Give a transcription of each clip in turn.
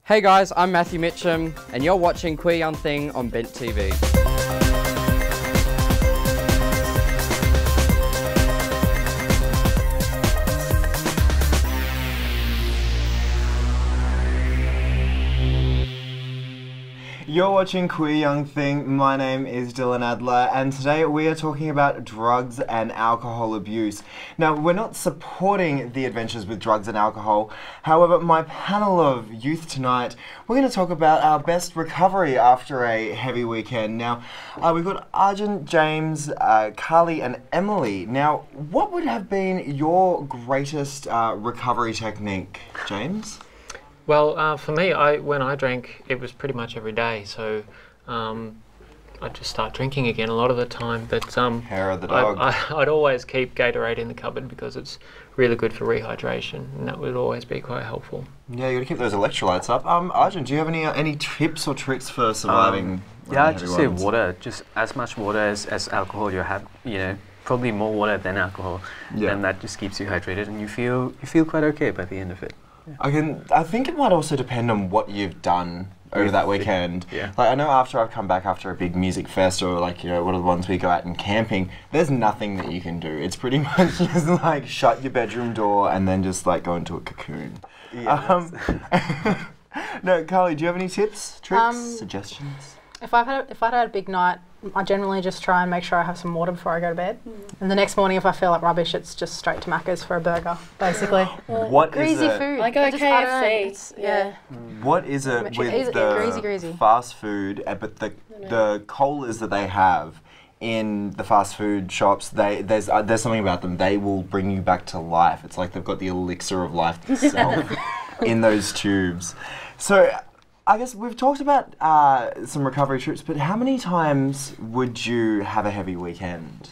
Hey guys, I'm Matthew Mitchum, and you're watching Queer Young Thing on Bent TV. You're watching Queer Young Thing. My name is Dylan Adler, and today we are talking about drugs and alcohol abuse. Now, we're not supporting the adventures with drugs and alcohol. However, my panel of youth tonight, we're going to talk about our best recovery after a heavy weekend. Now, we've got Arjun, James, Carly, and Emily. Now, what would have been your greatest recovery technique, James? Well, for me, when I drank, it was pretty much every day. So I'd just start drinking again a lot of the time. But hair of the dog. I'd always keep Gatorade in the cupboard because it's really good for rehydration, and that would always be quite helpful. Yeah, you got to keep those electrolytes up. Arjun, do you have any tips or tricks for surviving? Yeah, I'd just say water. Just as much water as alcohol you have. You know, probably more water than alcohol. Yeah. And that just keeps you hydrated, and you feel quite okay by the end of it. I think it might also depend on what you've done over that weekend. Yeah. Like, I know after I've come back after a big music fest or like, you know, one of the ones we go out and camping, there's nothing that you can do. It's pretty much just like shut your bedroom door and then just like go into a cocoon. Yeah, no, Carly, do you have any tips, tricks, suggestions? If I'd had a big night, I generally just try and make sure I have some water before I go to bed. And the next morning, if I feel like rubbish, it's just straight to Macca's for a burger, basically. What greasy is it? food. I go KFC. Yeah. What is it with the greasy. fast food, but the colas that they have in the fast food shops, there's something about them. They will bring you back to life. It's like they've got the elixir of life itself in those tubes. So I guess we've talked about some recovery trips, but how many times would you have a heavy weekend?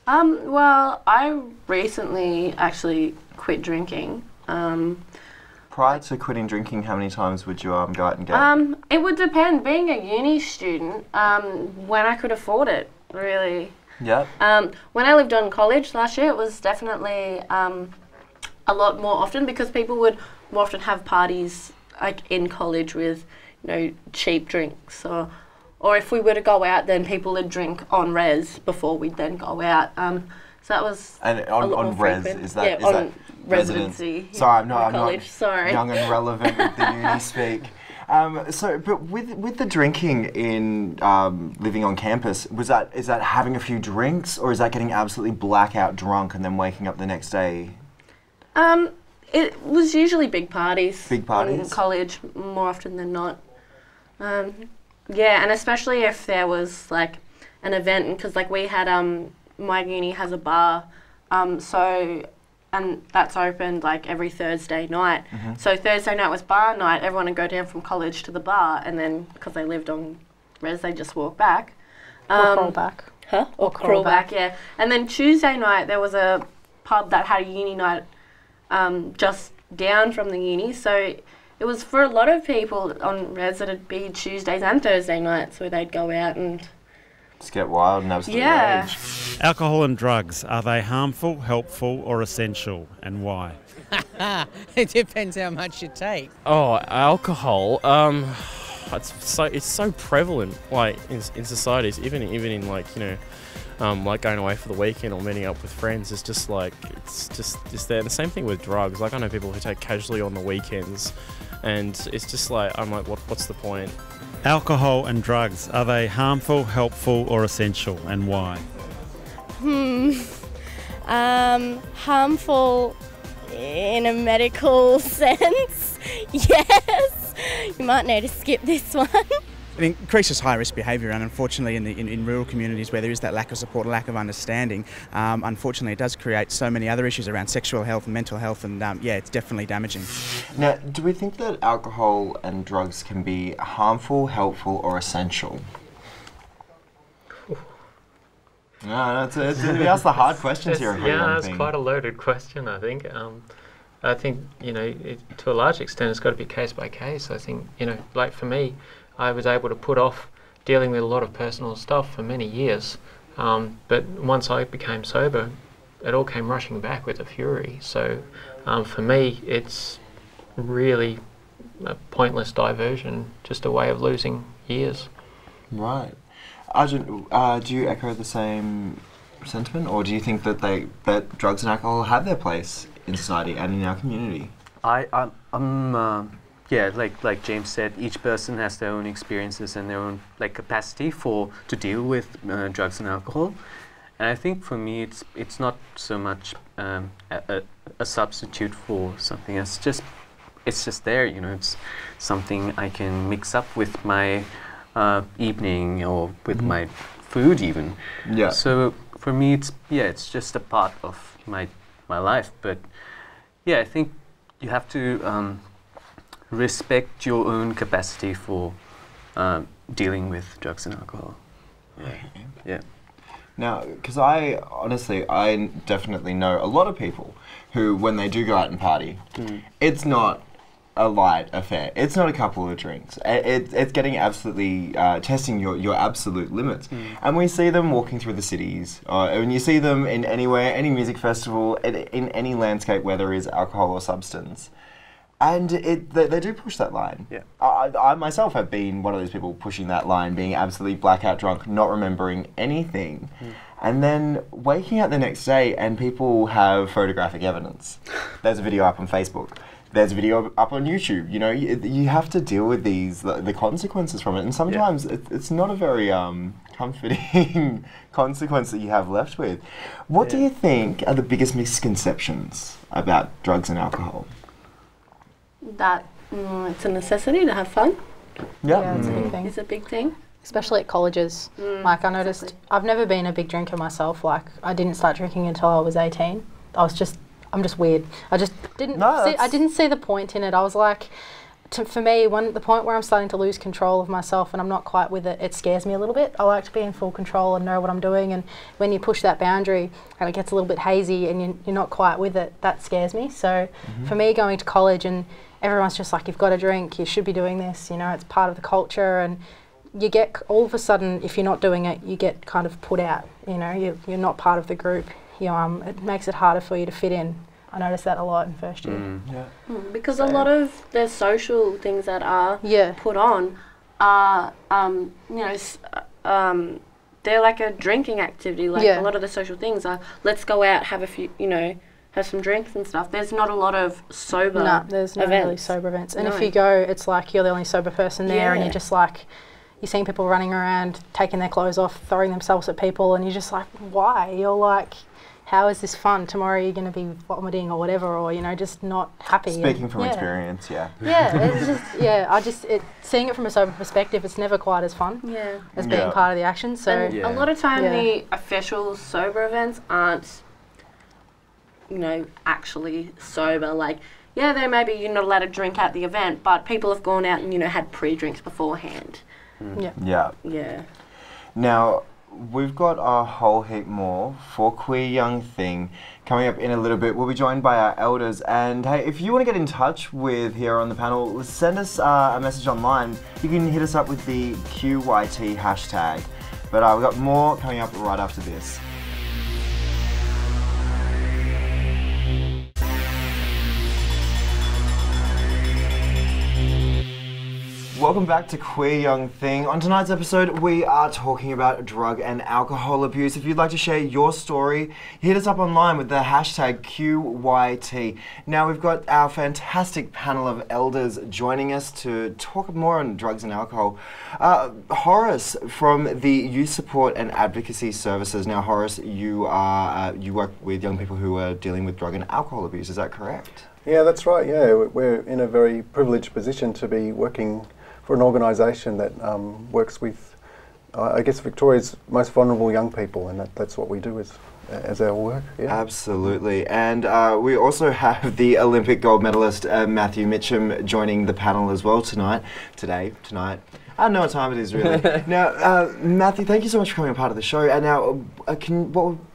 Well, I recently actually quit drinking. Prior to quitting drinking, how many times would you go out and get? It would depend. Being a uni student, when I could afford it, really. Yep. When I lived on college last year, it was definitely a lot more often because people would more often have parties like in college with, you know, cheap drinks, or if we were to go out, then people would drink on res before we'd then go out. So that was on res frequent. Is that on residency? Sorry, I'm not young and relevant with the uni speak. But with the drinking in living on campus, is that having a few drinks, or is that getting absolutely blackout drunk and then waking up the next day? It was usually big parties. Big parties? In college, more often than not. Yeah, and especially if there was like an event, because like we had, my uni has a bar, and that's opened like every Thursday night. So Thursday night was bar night, everyone would go down from college to the bar, and then because they lived on res, they just walk back. Or crawl back. Huh? Or crawl back, yeah. And then Tuesday night there was a pub that had a uni night just down from the uni, so it was for a lot of people on res, it'd be Tuesdays and Thursday nights where they'd go out and just get wild and absolutely rage. Alcohol and drugs, are they harmful, helpful or essential, and why? It depends how much you take. Oh, alcohol, it's so prevalent, like in societies, even in like, you know, like going away for the weekend or meeting up with friends. It's just like, it's just there. And the same thing with drugs. Like I know people who take casually on the weekends, and it's just like, I'm like, what's the point? Alcohol and drugs, are they harmful, helpful or essential, and why? Harmful in a medical sense, yes. You might need to skip this one. It increases high-risk behaviour, and unfortunately in rural communities where there is that lack of support, lack of understanding, unfortunately it does create so many other issues around sexual health and mental health, and yeah, it's definitely damaging. Now, do we think that alcohol and drugs can be harmful, helpful or essential? No, we ask the hard questions here. Yeah, it's quite a loaded question, I think. I think, you know, to a large extent it's got to be case by case. I think, you know, like for me, I was able to put off dealing with a lot of personal stuff for many years, but once I became sober, it all came rushing back with a fury. So for me, it's really a pointless diversion, just a way of losing years. Right. Arjun, do you echo the same sentiment, or do you think that that drugs and alcohol have their place in society and in our community? Yeah, like James said, each person has their own experiences and their own capacity to deal with drugs and alcohol. And I think for me, it's not so much a substitute for something. It's just there, you know. It's something I can mix up with my evening or with my food even. Yeah. So for me, it's just a part of my life. But yeah, I think you have to respect your own capacity for dealing with drugs and alcohol. Yeah. Now, because I definitely know a lot of people who, when they do go out and party, it's not a light affair. It's not a couple of drinks. It's getting absolutely, testing your absolute limits. And we see them walking through the cities, and you see them in anywhere, any music festival, in any landscape where there is alcohol or substance. And they do push that line. Yeah. I myself have been one of those people pushing that line, being absolutely blackout drunk, not remembering anything. And then waking up the next day and people have photographic evidence. There's a video up on Facebook. There's a video up on YouTube. You know, you have to deal with the consequences from it. And sometimes it's not a very comforting consequence that you have left with. What do you think are the biggest misconceptions about drugs and alcohol? That it's a necessity to have fun. Yeah, it's a big thing. It's a big thing. Especially at colleges. Like I noticed, I've never been a big drinker myself. Like I didn't start drinking until I was 18. I'm just weird. I just didn't. I didn't see the point in it. I was like, for me, the point where I'm starting to lose control of myself and I'm not quite with it, it scares me a little bit. I like to be in full control and know what I'm doing. And when you push that boundary and it gets a little bit hazy and you're not quite with it, that scares me. So for me, going to college and everyone's just like, you've got to drink, you should be doing this, you know, it's part of the culture, and you get, all of a sudden, if you're not doing it, you get kind of put out, you know, you're not part of the group. It makes it harder for you to fit in. I noticed that a lot in first year. Because a lot of the social things that are put on are, they're like a drinking activity. Like a lot of the social things are, let's go out, have a few, you know, have some drinks and stuff. There's not a lot of sober events. There's no really sober events. And if you go, it's like you're the only sober person there and you're just like, you're seeing people running around, taking their clothes off, throwing themselves at people, and you're just like, why? You're like, how is this fun? Tomorrow you're going to be vomiting or whatever, or, you know, just not happy. Speaking from experience, Seeing it from a sober perspective, it's never quite as fun as being part of the action. So and a lot of time the official sober events aren't, you know, actually sober. Like, there maybe you're not allowed to drink at the event, but people have gone out and, you know, had pre-drinks beforehand. Yeah. Now, we've got a whole heap more for Queer Young Thing coming up in a little bit. We'll be joined by our elders, and hey, if you want to get in touch with here on the panel, send us a message online. You can hit us up with the QYT hashtag. But we've got more coming up right after this. Welcome back to Queer Young Thing. On tonight's episode, we are talking about drug and alcohol abuse. If you'd like to share your story, hit us up online with the hashtag QYT. Now, we've got our fantastic panel of elders joining us to talk more on drugs and alcohol. Horace from the Youth Support and Advocacy Services. Now, Horace, you work with young people who are dealing with drug and alcohol abuse. Is that correct? Yeah, that's right. Yeah, we're in a very privileged position to be working for an organisation that works with, I guess, Victoria's most vulnerable young people, and that's what we do as our work. Yeah. Absolutely. And we also have the Olympic gold medalist Matthew Mitchum joining the panel as well tonight. I don't know what time it is really. Now, Matthew, thank you so much for becoming a part of the show. And now,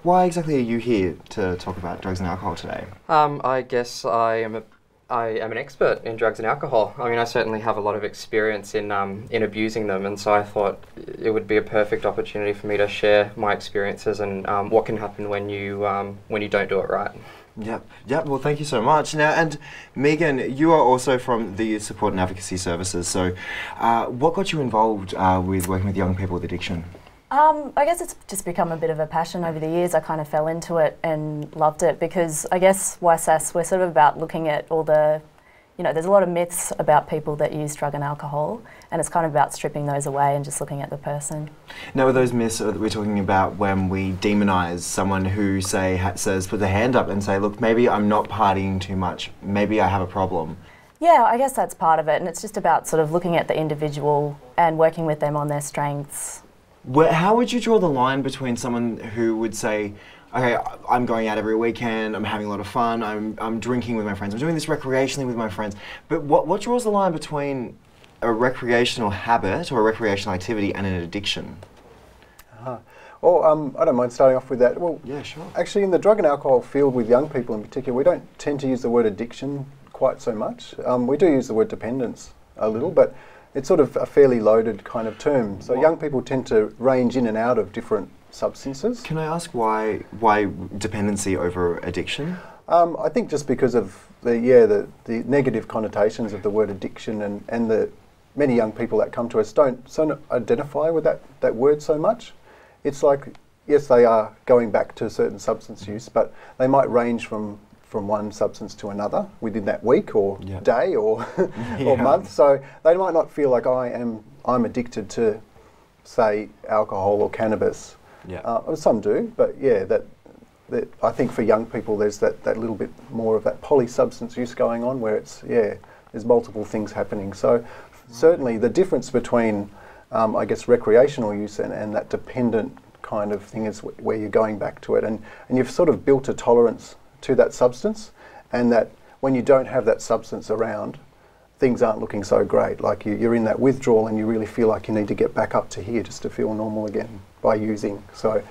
why exactly are you here to talk about drugs and alcohol today? I guess I am an expert in drugs and alcohol. I mean, I certainly have a lot of experience in abusing them, and so I thought it would be a perfect opportunity for me to share my experiences and what can happen when you don't do it right. Yep. Well, thank you so much. Now, and Megan, you are also from the Support and Advocacy Services. So, what got you involved with working with young people with addiction? I guess it's just become a bit of a passion over the years. I kind of fell into it and loved it because I guess YSAS, we're sort of about looking at all the, there's a lot of myths about people that use drug and alcohol, and it's kind of about stripping those away and just looking at the person. Now, are those myths that we're talking about when we demonise someone who, says, put their hand up and say, look, maybe I'm not partying too much, maybe I have a problem? Yeah, I guess that's part of it, and it's just about sort of looking at the individual and working with them on their strengths. How would you draw the line between someone who would say, okay, I'm going out every weekend, I'm having a lot of fun, I'm drinking with my friends, I'm doing this recreationally with my friends, but what draws the line between a recreational habit or a recreational activity and an addiction? Well, I don't mind starting off with that. Well, yeah, sure. Actually, in the drug and alcohol field with young people in particular, we don't tend to use the word addiction quite so much. We do use the word dependence a little, but it's sort of a fairly loaded kind of term. So young people tend to range in and out of different substances. Can I ask why dependency over addiction? I think just because of the negative connotations of the word addiction and the many young people that come to us don't identify with that word so much. It's like, yes, they are going back to certain substance use, but they might range from one substance to another within that week or day or or month. So they might not feel like I'm addicted to, say, alcohol or cannabis. Some do, but that I think for young people there's that little bit more of that polysubstance use going on where it's there's multiple things happening. So certainly the difference between I guess recreational use and that dependent kind of thing is where you're going back to it and you've sort of built a tolerance to that substance, and that when you don't have that substance around, things aren't looking so great. Like you're in that withdrawal and you really feel like you need to get back up to here just to feel normal again by using. So,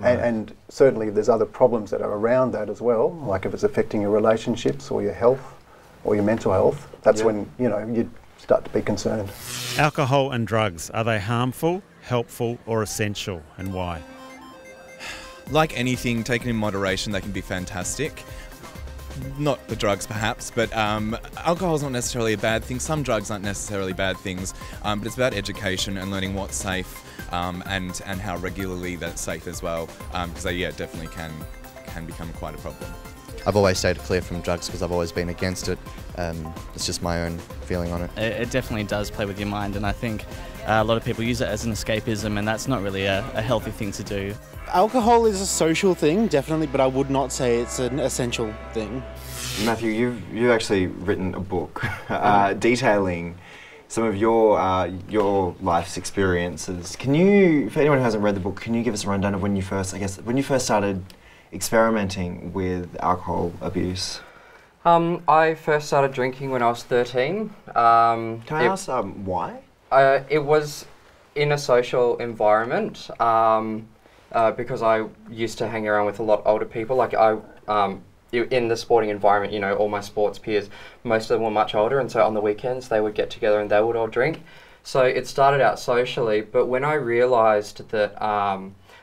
and certainly there's other problems that are around that as well, like if it's affecting your relationships or your health or your mental health, that's when, you'd start to be concerned. Alcohol and drugs, are they harmful, helpful or essential, and why? Like anything, taken in moderation, they can be fantastic. Not the drugs, perhaps, but alcohol is not necessarily a bad thing. Some drugs aren't necessarily bad things, but it's about education and learning what's safe and how regularly that's safe as well, because they definitely can become quite a problem. I've always stayed clear from drugs because I've always been against it. It's just my own feeling on it. It definitely does play with your mind, and I think a lot of people use it as an escapism, and that's not really a healthy thing to do. Alcohol is a social thing, definitely, but I would not say it's an essential thing. Matthew, you've actually written a book detailing some of your life's experiences. Can you, for anyone who hasn't read the book, can you give us a rundown of when you first started experimenting with alcohol abuse? I first started drinking when I was 13. Can I ask why? It was in a social environment because I used to hang around with a lot older people. Like in the sporting environment, all my sports peers, most of them were much older, and so on the weekends they would get together and they would all drink. So it started out socially, but when I realised that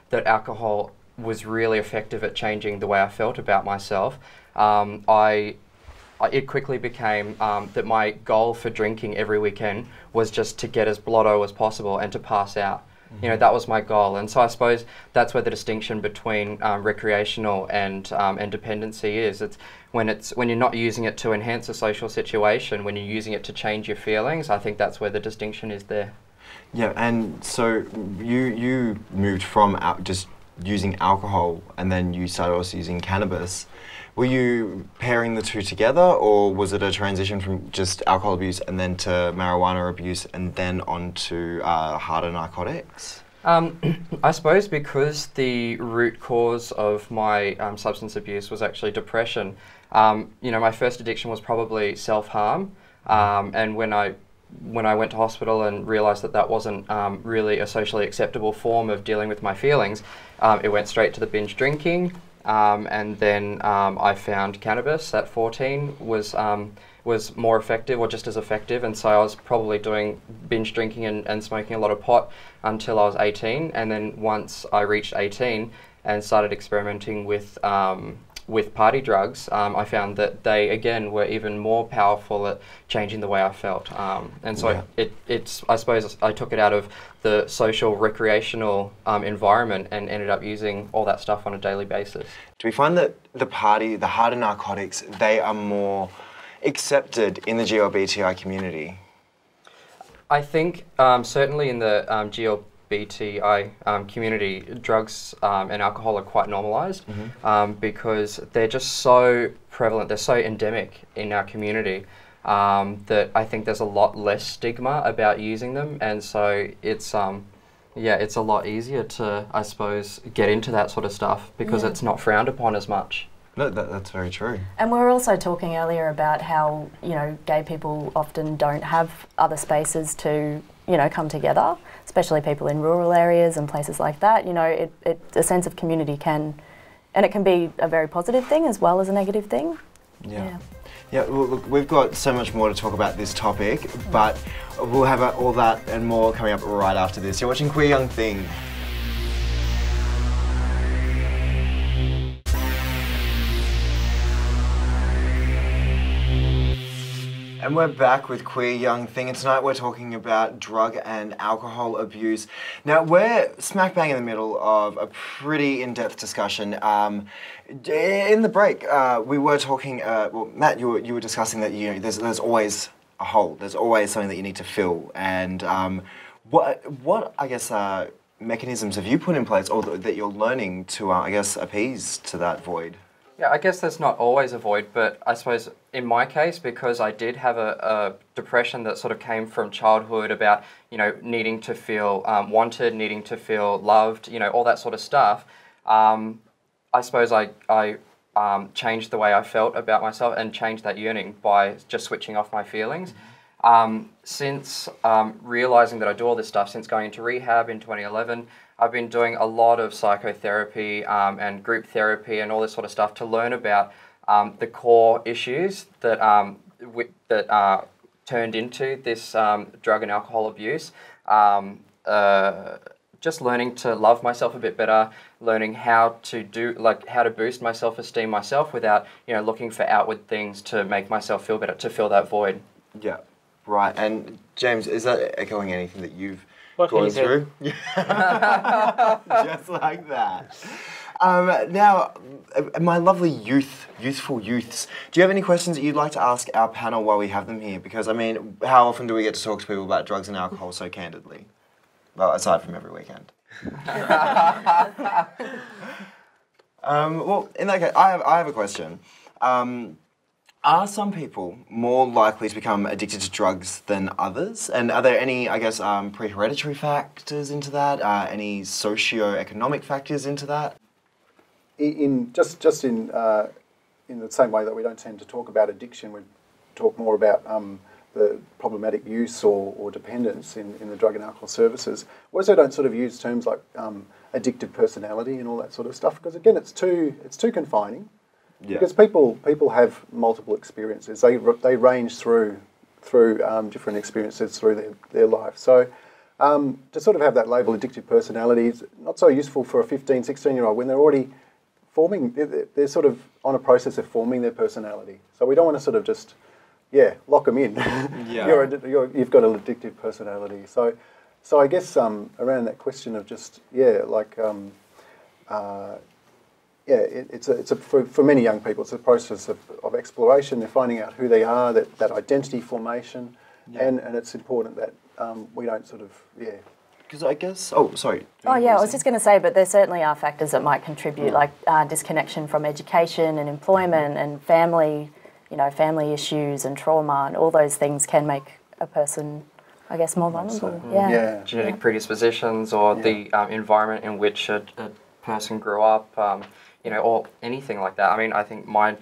that alcohol was really effective at changing the way I felt about myself, it quickly became that my goal for drinking every weekend was just to get as blotto as possible and to pass out. That was my goal, and so I suppose that's where the distinction between recreational and dependency is. It's when you're not using it to enhance a social situation, when you're using it to change your feelings. I think that's where the distinction is there. Yeah, and so you moved from just using alcohol, and then you started also using cannabis. Were you pairing the two together, or was it a transition from just alcohol abuse and then to marijuana abuse and then on to harder narcotics? I suppose because the root cause of my substance abuse was actually depression, my first addiction was probably self-harm, and when I went to hospital and realised that wasn't really a socially acceptable form of dealing with my feelings, it went straight to the binge drinking. And then I found cannabis at 14 was more effective, or just as effective, and so I was probably doing binge drinking and smoking a lot of pot until I was 18, and then once I reached 18 and started experimenting with with party drugs, I found that they, again, were even more powerful at changing the way I felt. And so it's, I suppose I took it out of the social, recreational environment and ended up using all that stuff on a daily basis. Do we find that the harder narcotics, they are more accepted in the GLBTI community? I think certainly in the GLBTI community, drugs and alcohol are quite normalised because they're just so prevalent, they're so endemic in our community that I think there's a lot less stigma about using them, and so it's it's a lot easier to, I suppose, get into that sort of stuff because it's not frowned upon as much. No, that's very true. And we were also talking earlier about how, you know, gay people often don't have other spaces to, you know, come together, especially people in rural areas and places like that. You know, a sense of community can be a very positive thing as well as a negative thing. Yeah, well, look, we've got so much more to talk about this topic, but we'll have all that and more coming up right after this. You're watching Queer Young Thing. And we're back with Queer Young Thing, and tonight we're talking about drug and alcohol abuse. Now, we're smack bang in the middle of a pretty in-depth discussion. In the break, we were talking, well, Matt, you were discussing that, you know, there's always a hole, there's always something that you need to fill, and what I guess, mechanisms have you put in place, or that you're learning to, I guess, appease to that void? Yeah, I guess there's not always a void, but I suppose in my case, because I did have a depression that sort of came from childhood about, you know, needing to feel wanted, needing to feel loved, you know, all that sort of stuff, I suppose I changed the way I felt about myself and changed that yearning by just switching off my feelings. Since realising that I do all this stuff, since going into rehab in 2011, I've been doing a lot of psychotherapy and group therapy and all this sort of stuff to learn about the core issues that turned into this drug and alcohol abuse. Just learning to love myself a bit better, learning how to how to boost my self-esteem myself without, you know, looking for outward things to make myself feel better, to fill that void. Yeah, right. And James, is that echoing anything that you've gone through? Just like that. Now, my lovely youthful youths, do you have any questions that you'd like to ask our panel while we have them here? Because, I mean, how often do we get to talk to people about drugs and alcohol so candidly? Well, aside from every weekend. Well, in that case, I have a question. Are some people more likely to become addicted to drugs than others? And are there any, I guess, pre-hereditary factors into that? Any socio-economic factors into that? In the same way that we don't tend to talk about addiction, we talk more about the problematic use or dependence in the drug and alcohol services. We also don't sort of use terms like addictive personality and all that sort of stuff, because again, it's too confining. Yeah. Because people have multiple experiences. They range through different experiences through their life. So to sort of have that label addictive personality is not so useful for a 15, 16-year-old when they're already forming, they're sort of on a process of forming their personality. So we don't want to sort of just, lock them in. Yeah. You've got an addictive personality. So I guess around that question of just, for many young people, it's a process of exploration. They're finding out who they are, that identity formation, and it's important that we don't sort of, Because I guess, oh, sorry. I was just going to say, but there certainly are factors that might contribute, like disconnection from education and employment and family, family issues and trauma, and all those things can make a person, I guess, more vulnerable. Genetic predispositions or the environment in which a person grew up, or anything like that. I mean, I think my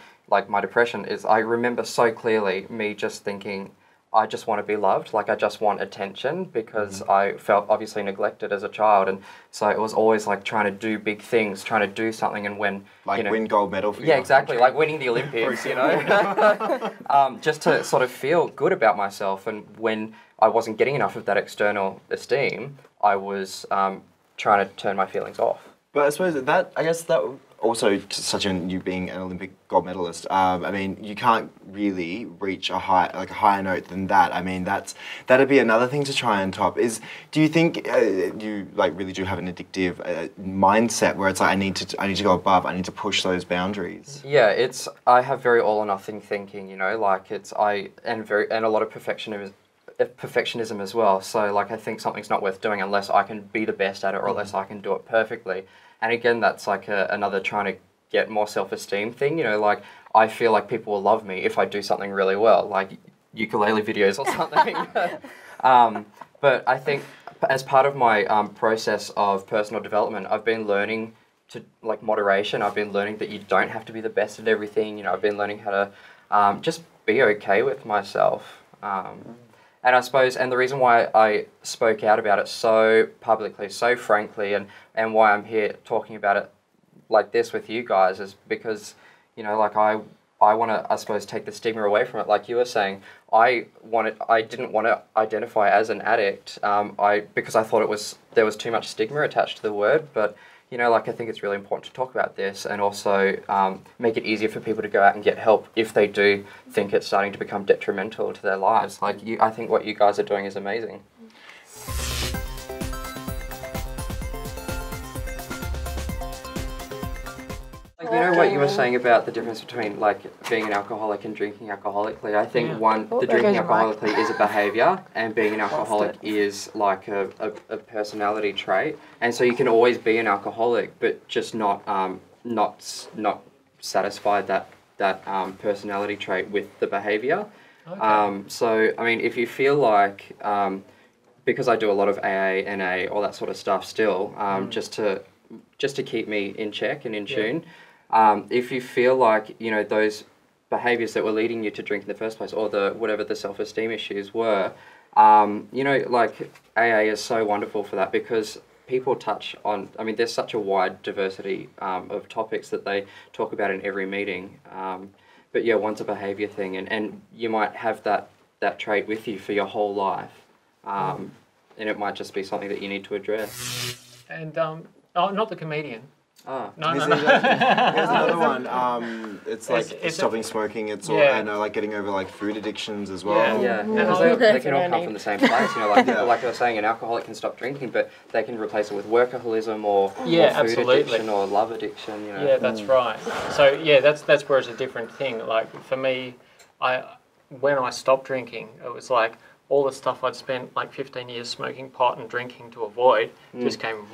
depression is, I remember so clearly me just thinking, I just want to be loved, I just want attention, because I felt obviously neglected as a child, and so it was always trying to do big things, trying to do something, and when win gold medal for exactly, like winning the Olympics, just to sort of feel good about myself. And when I wasn't getting enough of that external esteem, I was trying to turn my feelings off. But I suppose that also such you being an Olympic gold medalist, I mean, you can't really reach a higher note than that. I mean, that'd be another thing to try and top. Do you think you really do have an addictive mindset where it's like I need to go above, I need to push those boundaries? Yeah, I have very all or nothing thinking, you know, like and a lot of perfectionism as well. So like I think something's not worth doing unless I can be the best at it or unless I can do it perfectly. And again, that's like another trying to get more self-esteem thing, you know, like I feel like people will love me if I do something really well, like ukulele videos or something. But I think as part of my process of personal development, I've been learning to moderation. I've been learning that you don't have to be the best at everything. You know, I've been learning how to just be okay with myself. And I suppose, and the reason why I spoke out about it so publicly, so frankly, and why I'm here talking about it like this with you guys is because, you know, like I want to, I suppose, take the stigma away from it. Like you were saying, I didn't want to identify as an addict because I thought there was too much stigma attached to the word. But, you know, like I think it's really important to talk about this and also make it easier for people to go out and get help if they do think it's starting to become detrimental to their lives. Like I think what you guys are doing is amazing. Like, you know what you were saying about the difference between like being an alcoholic and drinking alcoholically. I think the drinking alcoholically is a behaviour, and being an alcoholic is like a personality trait. And so you can always be an alcoholic, but just not satisfy that personality trait with the behaviour. Okay. So I mean, if you feel like because I do a lot of AA, NA, all that sort of stuff still, just to keep me in check and in tune. If you feel like, you know, those behaviours that were leading you to drink in the first place, or whatever the self-esteem issues were, you know, like AA is so wonderful for that because people touch on, I mean, there's such a wide diversity of topics that they talk about in every meeting. But yeah, one's a behaviour thing, and you might have that trait with you for your whole life, and it might just be something that you need to address. And, not the comedian. No. Here's another one. It's like stopping smoking. It's all and like getting over like food addictions as well. Yeah, because they can all come from the same place. You know, like like I was saying, an alcoholic can stop drinking, but they can replace it with workaholism or food addiction or love addiction. You know. Yeah, that's right. So yeah, that's where it's a different thing. Like for me, when I stopped drinking, it was like all the stuff I'd spent like 15 years smoking pot and drinking to avoid just came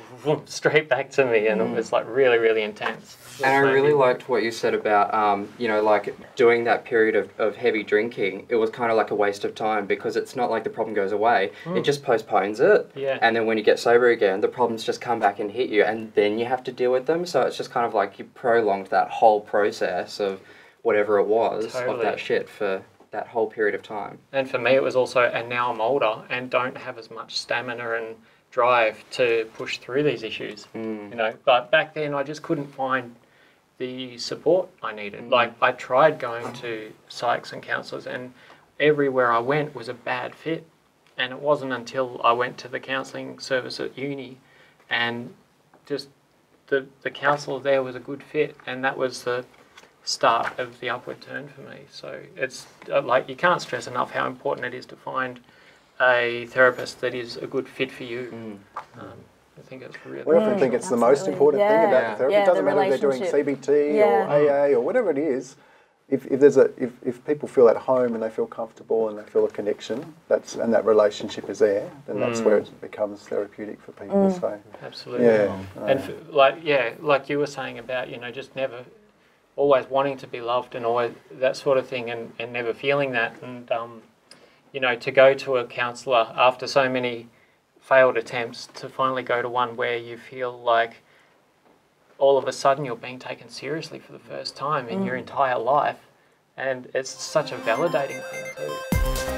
straight back to me, and it was like really, really intense. And I really liked what you said about, you know, like doing that period of heavy drinking, it was kind of like a waste of time because it's not like the problem goes away, it just postpones it. Yeah. And then when you get sober again, the problems just come back and hit you, and then you have to deal with them. So it's just kind of like you prolonged that whole process of whatever it was of that shit for that whole period of time. And for me it was also, and now I'm older and don't have as much stamina and drive to push through these issues. You know, but back then I just couldn't find the support I needed. Like I tried going to psychs and counsellors, and everywhere I went was a bad fit. And it wasn't until I went to the counselling service at uni and just the counsellor there was a good fit, and that was the start of the upward turn for me. So it's like you can't stress enough how important it is to find a therapist that is a good fit for you. I think it's really. We often think it's the most important thing about the therapy. It doesn't matter if they're doing CBT or AA or whatever it is. If people feel at home and they feel comfortable and they feel a connection, and that relationship is there, then that's where it becomes therapeutic for people. So absolutely. Yeah. And like you were saying about, you know, just never. Always wanting to be loved and always that sort of thing, and never feeling that, and you know, to go to a counsellor after so many failed attempts, to finally go to one where you feel like all of a sudden you're being taken seriously for the first time in your entire life, and it's such a validating thing too.